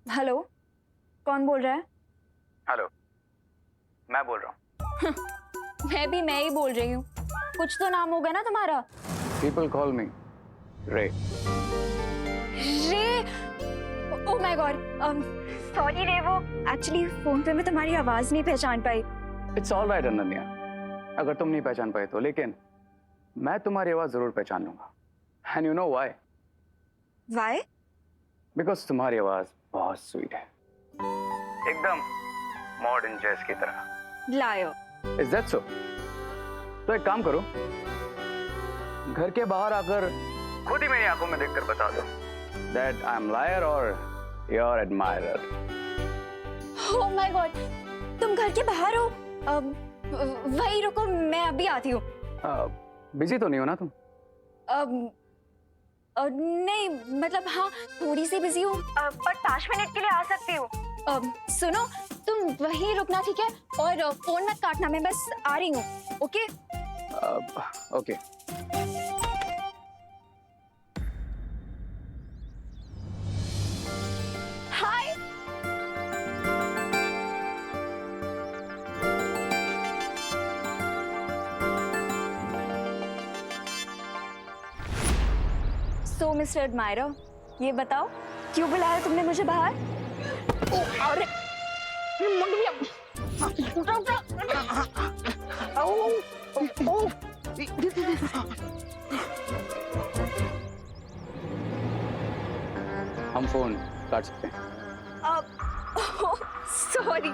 Hello, कौन बोल रहा है? हेलो, मैं बोल रहा हूँ। मैं ही बोल रही हूँ। कुछ तो नाम होगा ना तुम्हारा? पीपल कॉल मी रे। रे? ओह माय गॉड, सॉरी रे, वो एक्चुअली फोन पे मैं तुम्हारी आवाज नहीं पहचान पाई। इट्स ऑल राइट अनन्या, अगर तुम नहीं पहचान पाए तो, लेकिन मैं तुम्हारी आवाज जरूर पहचान लूंगा। And you know why? Why? Because तुम्हारी आवाज बहुत स्वीट है, एकदम मॉडर्न जैज की तरह। लायो। Is that so? तो एक काम करो, घर के बाहर आकर खुद ही मेरी आंखों में देखकर बता दो दैट आई एम लायर और your admirer. Oh my God, तुम घर के बाहर हो? वही रुको, मैं अभी आती हूँ। बिजी तो नहीं हो ना तुम? नहीं, मतलब हाँ, थोड़ी सी बिजी हूँ, पर 5 मिनट के लिए आ सकती हूँ। सुनो, तुम वहीं रुकना, ठीक है? और फोन मत काटना, मैं बस आ रही हूँ। ओके? ओके। हाय। सो मिस्टर एडमायरर, ये बताओ क्यों बुलाया तुमने मुझे बाहर? अरे हम फोन काट सकते हैं। सॉरी।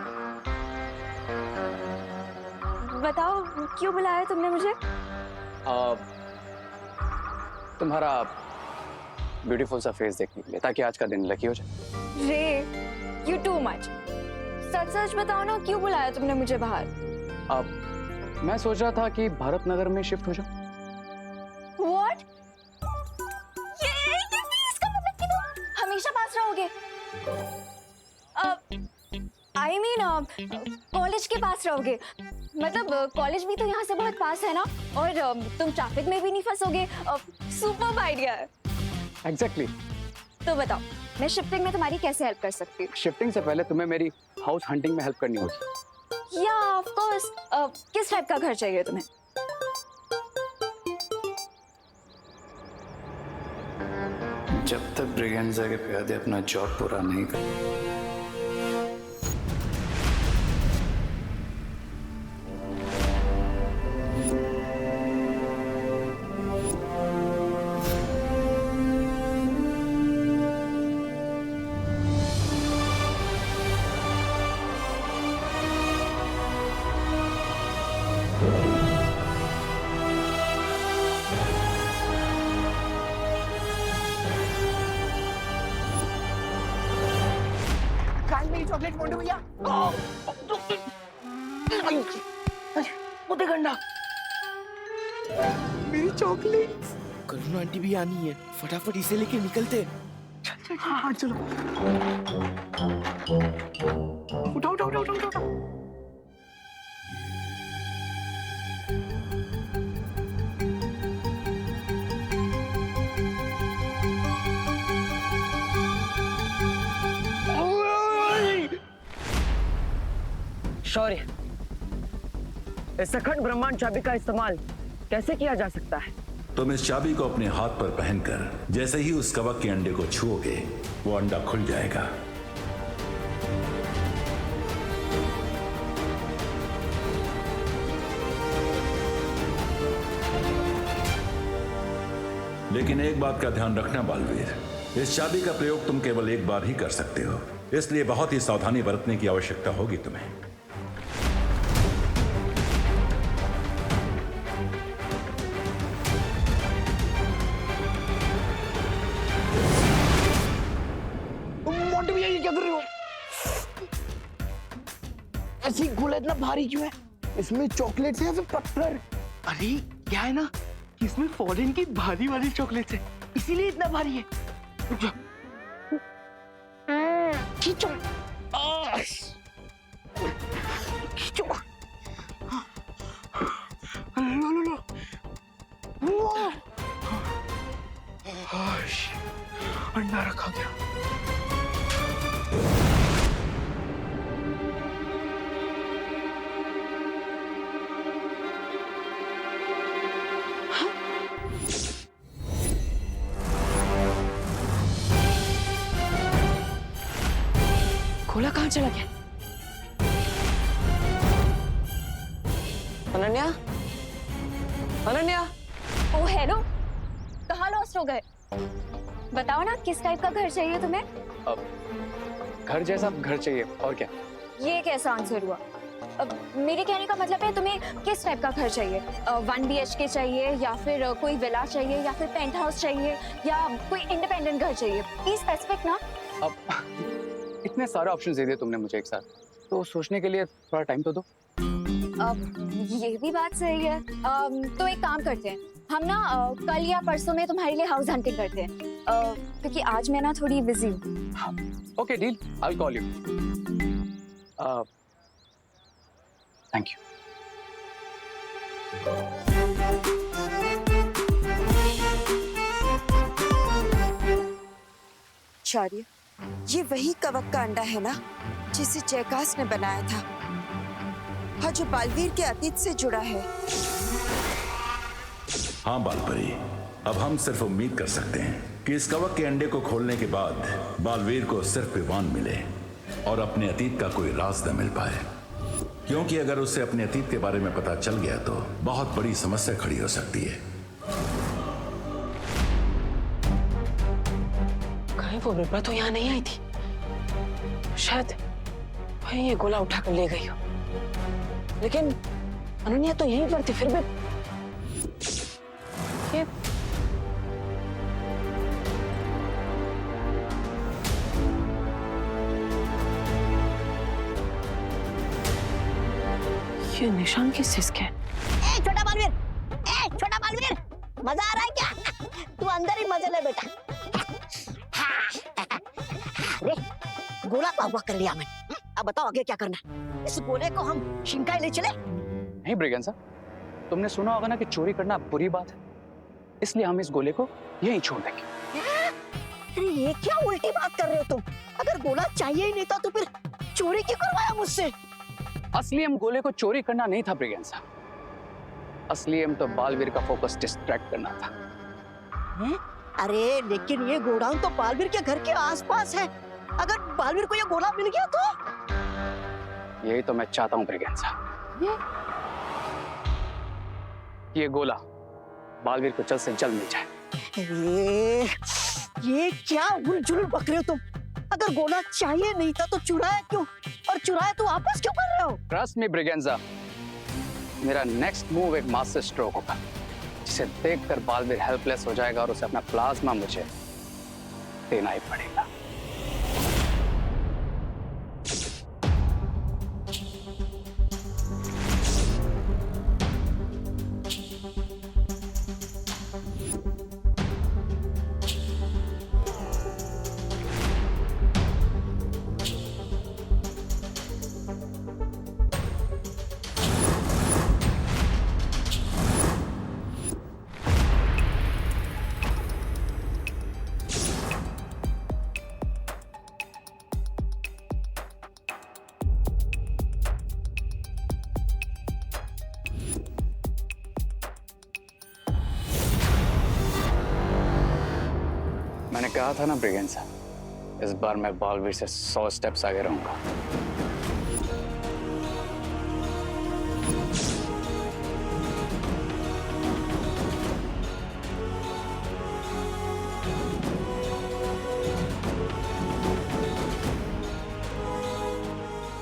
बताओ क्यों बुलाया तुमने मुझे? तुम्हारा ब्यूटीफुल सा फेस देखने के लिए, ताकि आज का दिन लकी हो जाए। रे, यू टू मच। सच सच बताओ ना, क्यों बुलाया तुमने मुझे बाहर? अब मैं सोच रहा था कि भारत नगर में शिफ्ट हो जाऊं। What? ये इसका मतलब कि तुम हमेशा पास रहोगे? I mean, कॉलेज के पास रहोगे? मतलब कॉलेज भी तो यहाँ से बहुत पास है ना, और तुम ट्रैफिक में भी नहीं फंसोगे। सुपर्ब आइडिया है। एग्जैक्टली। तो बताओ, मैं शिफ्टिंग में तुम्हारी कैसे हेल्प कर सकती हूँ? शिफ्टिंग से पहले तुम्हें मेरी हाउस हंटिंग में हेल्प करनी होगी। या ऑफ कोर्स। किस टाइप का घर चाहिए तुम्हें? जब तक ब्रिगेंजा के प्यादे अपना जॉब पूरा नहीं कर। मेरी चॉकलेट मोंडू भैया। वो देख अंडा, मेरी चॉकलेट। करुणा आंटी भी आनी है, फटाफट इसे लेके निकलते। चल हाँ चलो, उठाओ उठाओ उठाओ उठाओ उठाओ। शौर्य, इस अखंड ब्रह्मांड चाबी का इस्तेमाल कैसे किया जा सकता है? तुम इस चाबी को अपने हाथ पर पहनकर जैसे ही उस कवक के अंडे को छुओगे, वो अंडा खुल जाएगा। लेकिन एक बात का ध्यान रखना बालवीर, इस चाबी का प्रयोग तुम केवल एक बार ही कर सकते हो, इसलिए बहुत ही सावधानी बरतने की आवश्यकता होगी तुम्हें। मोंटू भैया, ये क्या कर रहे हो? ऐसी गोला इतना भारी क्यों है? इसमें चॉकलेट है या फिर पत्थर? अरे क्या है ना, कि इसमें फॉरेन की भारी वाली चॉकलेट है, इसीलिए इतना भारी है। रुक जा। खींचो, खींचो। लो लो लो। वाह, अंडा रखा गया। गोला कहाँ चला गया? अनन्या, अनन्या, ओ हेलो, कहाँ लॉस्ट हो गए? बताओ ना किस टाइप का घर चाहिए तुम्हें? घर जैसा घर चाहिए और क्या। ये कैसा आंसर हुआ? मेरे कहने का मतलब है तुम्हें किस टाइप का घर चाहिए? 1 BHK चाहिए या फिर कोई विला चाहिए या फिर पेंट हाउस चाहिए या कोई इंडिपेंडेंट घर चाहिए? प्लीज स्पेसिफिक ना। अब इतने सारे ऑप्शंस दे दिए तुमने मुझे एक साथ, तो सोचने के लिए थोड़ा टाइम तो दो। ये भी बात सही है। तो एक काम करते हैं, हम ना कल या परसों में तुम्हारे लिए हाउस हंटिंग करते हैं, क्योंकि आज मैं ना थोड़ी बिजी हूँ। Okay deal, I will call you. Thank you. Acharya, ये वही कवक का अंडा है ना जिसे जयकास ने बनाया था और जो बालवीर के अतीत से जुड़ा है। हाँ बालपरी, अब हम सिर्फ उम्मीद कर सकते हैं कि इस कवक के अंडे को खोलने के बाद बालवीर को सिर्फ विवान मिले और अपने अतीत का कोई राज न मिल पाए, क्योंकि अगर उसे अपने अतीत के बारे में पता चल गया तो बहुत बड़ी समस्या खड़ी हो सकती है। कहीं वो मृगला तो यहाँ नहीं आई थी, शायद वही ये गोला उठाकर ले गई हो। लेकिन अनन्या तो यहीं पर थी, फिर भी ये निशान किस चीज के? छोटा बालवीर, छोटा बालवीर, मजा आ रहा है क्या? तू अंदर ही मजे ले बेटा। अरे गोला पावा कर लिया मैंने। अब बताओ आगे क्या करना है? इस गोले को हम शिंकाई ले चले? नहीं ब्रिगेंसा, तुमने सुना होगा ना कि चोरी करना बुरी बात है, इसलिए हम इस गोले को यहीं छोड़ देंगे। अरे ये क्या उल्टी बात कर रहे हो तुम? अगर गोला चाहिए ही नहीं था तो फिर चोरी क्यों करवाया मुझसे? असली हम गोले को चोरी करना नहीं था ब्रिगेंसा, असली हम तो बालवीर का फोकस डिस्ट्रैक्ट करना था। अरे लेकिन ये गोडाउन तो बालवीर के घर के आसपास है, अगर बालवीर को ये गोला मिल गया तो? यही तो मैं चाहता हूँ ब्रिगेंसा, ये गोला बालवीर को जल्द से जल्द मिल जाए। ये क्या उलझुल बक रहे हो तुम? अगर गोला चाहिए नहीं था तो चुराया क्यों, और चुराया तो वापस क्यों कर रहे हो? ट्रस्ट मी ब्रिगेंसा, मेरा नेक्स्ट मूव एक मास्टर स्ट्रोक होगा जिसे देखकर बालवीर हेल्पलेस हो जाएगा और उसे अपना प्लाज्मा मुझे देना ही पड़ेगा। मैंने कहा था ना ब्रिगेंसा, इस बार मैं बालवीर से 100 स्टेप्स आगे रहूंगा।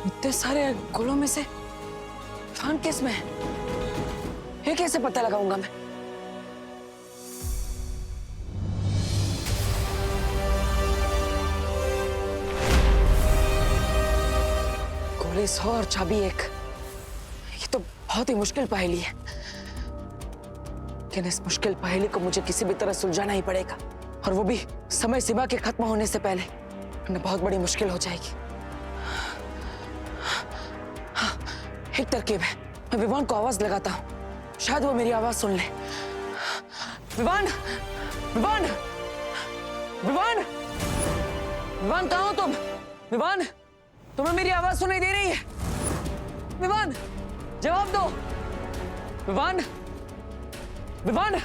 इतने सारे गोलों में से विवान किस में है? ये कैसे पता लगाऊंगा मैं? गोले 100 और चाबी 1, ये तो बहुत ही मुश्किल पहेली है। लेकिन इस मुश्किल पहेली को मुझे किसी भी तरह सुलझाना ही पड़ेगा, और वो भी समय सीमा के खत्म होने से पहले, वरना बहुत बड़ी मुश्किल हो जाएगी। एक तरकीब है, मैं विवान को आवाज लगाता हूँ, शायद वो मेरी आवाज सुन ले। विवान, विवान, विवान, विवान कहाँ हो तुम? विवान, तुम्हें मेरी आवाज सुनाई दे रही है? विवान, जवाब दो। विवान, विवान,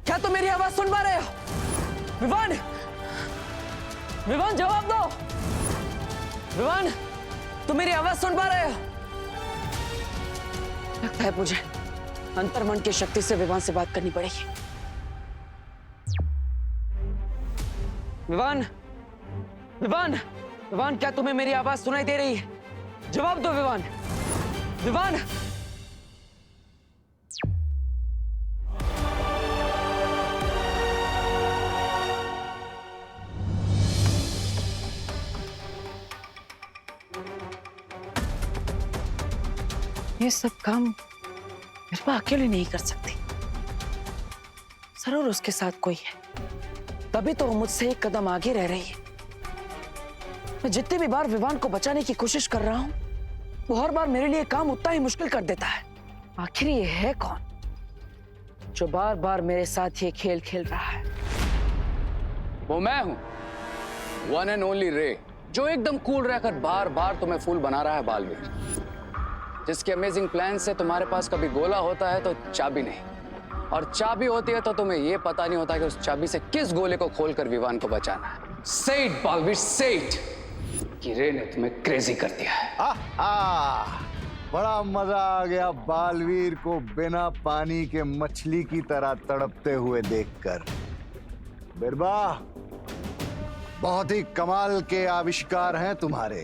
क्या तुम मेरी आवाज सुन पा रहे हो? विवान, विवान जवाब दो। विवान, तुम मेरी आवाज सुन पा रहे हो? लगता है मुझे अंतर्मन की शक्ति से विवान से बात करनी पड़ेगी। विवान, विवान, विवान, क्या तुम्हें मेरी आवाज सुनाई दे रही है? जवाब दो विवान, विवान। ये सब काम मेरे पास अकेले नहीं कर सकती, जरूर उसके साथ कोई है, तभी तो वो मुझसे एक कदम आगे रह रही है। मैं जितनी भी बार विवान को बचाने की कोशिश कर रहा हूं, वो हर बार मेरे लिए काम उतना ही मुश्किल कर देता है। आखिर ये है कौन जो बार बार मेरे साथ ये खेल खेल रहा है? वो मैं हूं, वन एंड ओनली रे, जो एकदम कूल रहकर बार बार तुम्हें फूल बना रहा है बालवीर, जिसके अमेजिंग प्लान से तुम्हारे पास कभी गोला होता है तो चाबी नहीं, और चाबी होती है तो तुम्हें यह पता नहीं होता कि उस चाबी से किस गोले को खोलकर विवान को बचाना है। से इट बालवीर, से इट, कि रे ने तुम्हें क्रेजी कर दिया है। बड़ा मजा आ गया बालवीर को बिना पानी के मछली की तरह तड़पते हुए देखकर। बिरबा, बहुत ही कमाल के आविष्कार हैं तुम्हारे।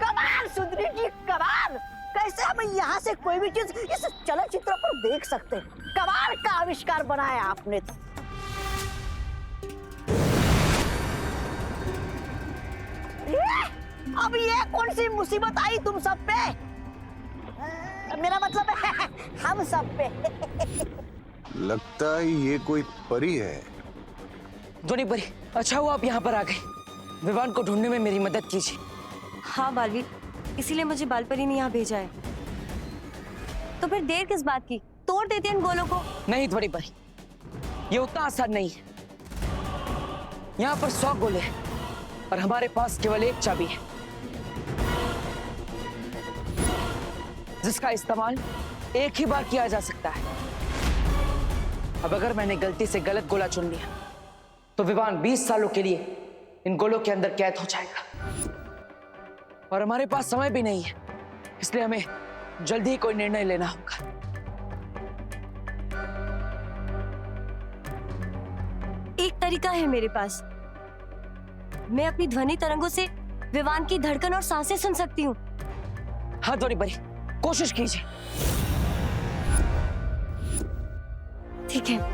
कमाल सुंदरी जी, कमाल। कैसे हम यहाँ से कोई भी चीज इस चलचित्र पर देख सकते हैं? कमाल का आविष्कार बनाया आपने तो। अब ये कौन सी मुसीबत आई तुम सब पे? मेरा मतलब है हम सब पे। लगता है ये कोई परी है। धोनी परी, अच्छा हुआ आप यहाँ पर आ गए। विवान को ढूंढने में मेरी मदद कीजिए। हाँ बालवीर, इसीलिए मुझे बालपरी ने यहाँ भेजा है। तो फिर देर किस बात की? तोड़ देते इन गोलों को। नहीं धोनी परी, ये उतना आसान नहीं है। यहाँ पर 100 गोले हैं और हमारे पास केवल एक चाबी है, जिसका इस्तेमाल एक ही बार किया जा सकता है। अब अगर मैंने गलती से गलत गोला चुन लिया तो विवान 20 सालों के लिए इन गोलों के अंदर कैद हो जाएगा, और हमारे पास समय भी नहीं है, इसलिए हमें जल्दी ही कोई निर्णय लेना होगा। एक तरीका है मेरे पास। मैं अपनी ध्वनि तरंगों से विवान की धड़कन और सांसें सुन सकती हूँ। हाँ धोनी परी, कोशिश कीजिए। ठीक है।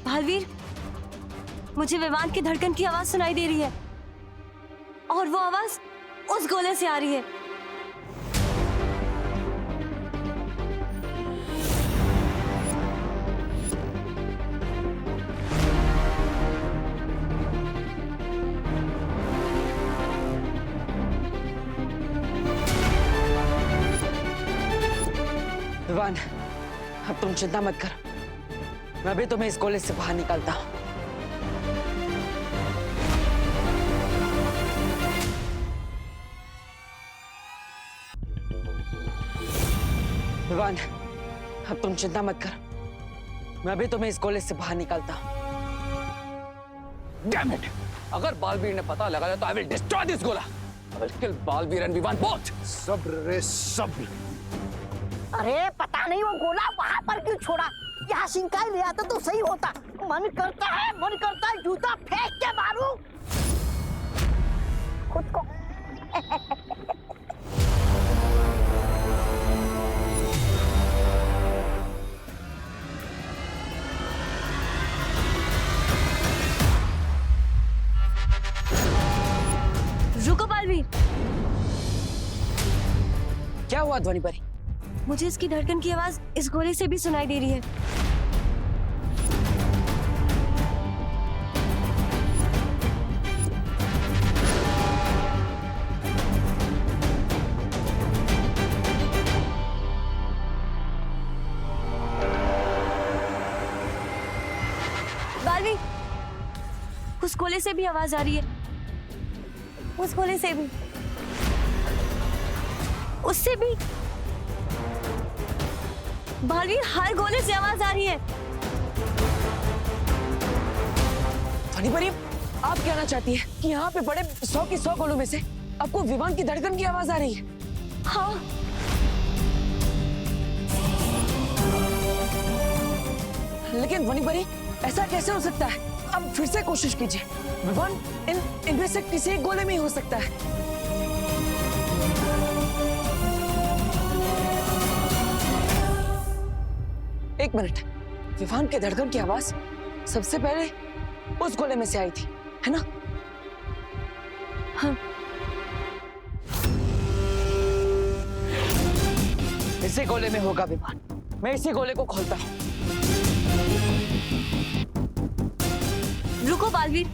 बालवीर, मुझे विवान की धड़कन की आवाज सुनाई दे रही है, और वो आवाज उस गोले से आ रही है। विवान, अब तुम चिंता मत करो, मैं अभी तुम्हें इस गोले से बाहर निकालता हूं। विवान, अब तुम चिंता मत करो, मैं अभी तुम्हें इस गोले से बाहर निकालता हूं। Damn it! अगर बालवीर ने पता लगाया तो I will destroy this गोला। I will kill Baalveer and Vivaan both। सब्र रे सब्र। अरे पता नहीं वो गोला वहां पर क्यों छोड़ा? यहाँ सिंकाई ले आता तो सही होता। मन करता है जूता फेंक के मारूं खुद को। हुआ ध्वनि परी? मुझे इसकी धड़कन की आवाज इस गोले से भी सुनाई दे रही है। बालवीर, उस गोले से भी आवाज आ रही है, उस गोले से भी, उससे भी। बालवीर, हर गोले से आवाज आ रही है। ध्वनि परी, आप कहना चाहती है कि यहाँ पे पड़े 100 की 100 गोलों में से आपको विमान की धड़कन की आवाज आ रही है? हाँ। लेकिन ध्वनि परी, ऐसा कैसे हो सकता है? अब फिर से कोशिश कीजिए। विमान इनमें से किसी एक गोले में ही हो सकता है। एक मिनट, विमान के धड़कन की आवाज सबसे पहले उस गोले में से आई थी, है ना? हाँ। इसी गोले में होगा विमान। मैं इसी गोले को खोलता हूँ। रुको बालवीर,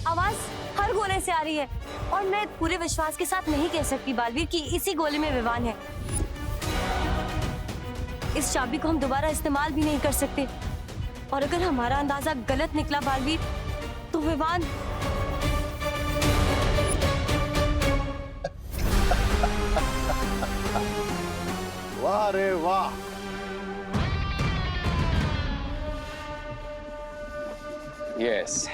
आवाज हर गोले से आ रही है और मैं पूरे विश्वास के साथ नहीं कह सकती बालवीर कि इसी गोले में विमान है। इस चाबी को हम दोबारा इस्तेमाल भी नहीं कर सकते और अगर हमारा अंदाजा गलत निकला बालवीर, तो विमान वाह रे वाह। यस,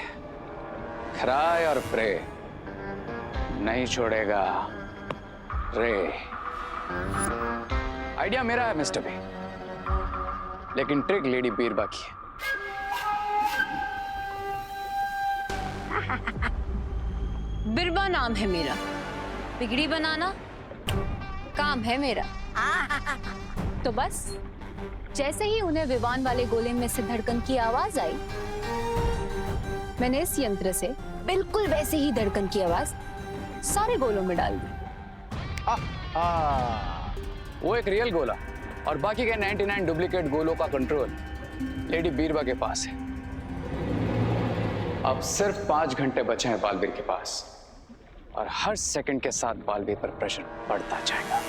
क्राई और प्रे नहीं छोड़ेगा रे। आइडिया मेरा है मिस्टर बी, लेकिन ट्रिक लेडी बीरबा की है। बिरबा नाम है मेरा, बिगड़ी बनाना काम है मेरा। तो बस जैसे ही उन्हें विमान वाले गोले में से धड़कन की आवाज आई, मैंने इस यंत्र से बिल्कुल वैसे ही धड़कन की आवाज सारे गोलों में डाल दी। वो एक रियल गोला और बाकी के 99 डुप्लीकेट गोलों का कंट्रोल लेडी बीरबा के पास है। अब सिर्फ 5 घंटे बचे हैं बालवीर के पास और हर सेकंड के साथ बालवीर पर प्रेशर बढ़ता जाएगा।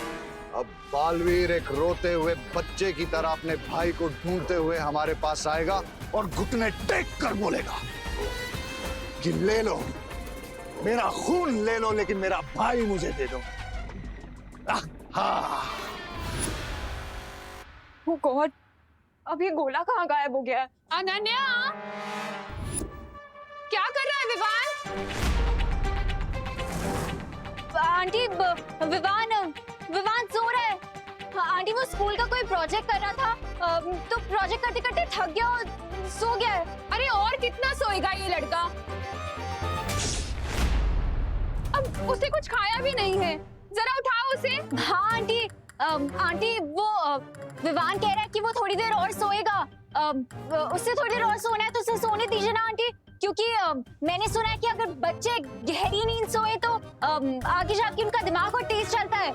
अब बालवीर एक रोते हुए बच्चे की तरह अपने भाई को ढूंढते हुए हमारे पास आएगा और घुटने टेक कर बोलेगा कि ले लो मेरा खून, ले लो, लेकिन मेरा भाई मुझे दे दो। Oh God, अब ये गोला कहाँ गायब हो गया? अनन्या, क्या कर रहा है विवान? आंटी, विवान सो रहा है। आंटी, वो स्कूल का कोई प्रोजेक्ट कर रहा था, तो प्रोजेक्ट करते करते थक गया और सो गया है। अरे और कितना सोएगा ये लड़का? अब उसे कुछ खाया भी नहीं है, जरा उठाओ उसे। हाँ आंटी, आंटी वो विवान कह रहा है कि वो थोड़ी देर और सोएगा। उससे थोड़ी देर और सोना है तो उसे सोने दीजिए ना आंटी, क्योंकि मैंने सुना है कि अगर बच्चे गहरी नींद सोए तो आगे जाके उनका दिमाग और तेज चलता है।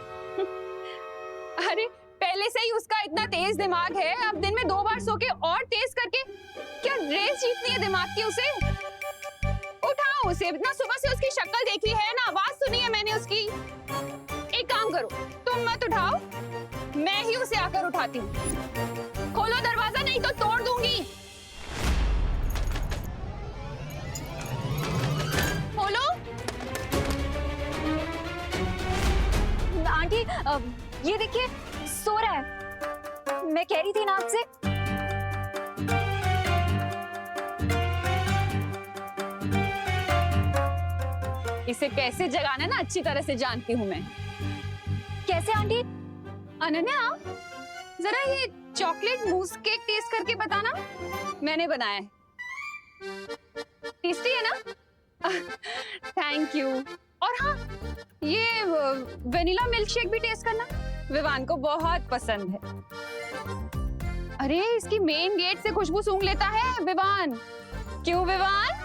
अरे पहले से ही उसका इतना तेज दिमाग है, अब दिन में 2 बार सो के और तेज करके क्या रेस जीतनी है दिमाग की उसे? उठाओ उसे, इतना सुबह से उसकी शक्ल देखी है ना, आवाज सुनी है मैंने उसकी। एक काम करो, तुम मत उठाओ, मैं ही उसे आकर उठाती हूँ। खोलो दरवाजा, नहीं तो तोड़ दूंगी। खोलो। आंटी, ये देखिए सो रहा है। मैं कह रही थी ना आपसे। इसे कैसे जगाना ना अच्छी तरह से जानती हूँ मैं। कैसे आंटी? अनन्या, जरा ये चॉकलेट मूस केक टेस्ट करके बताना, मैंने बनाया है। टेस्टी है ना? Thank you. और हाँ, ये वेनिला मिल्क शेक भी टेस्ट करना, विवान को बहुत पसंद है। अरे इसकी मेन गेट से खुशबू सूंघ लेता है विवान। क्यों विवान?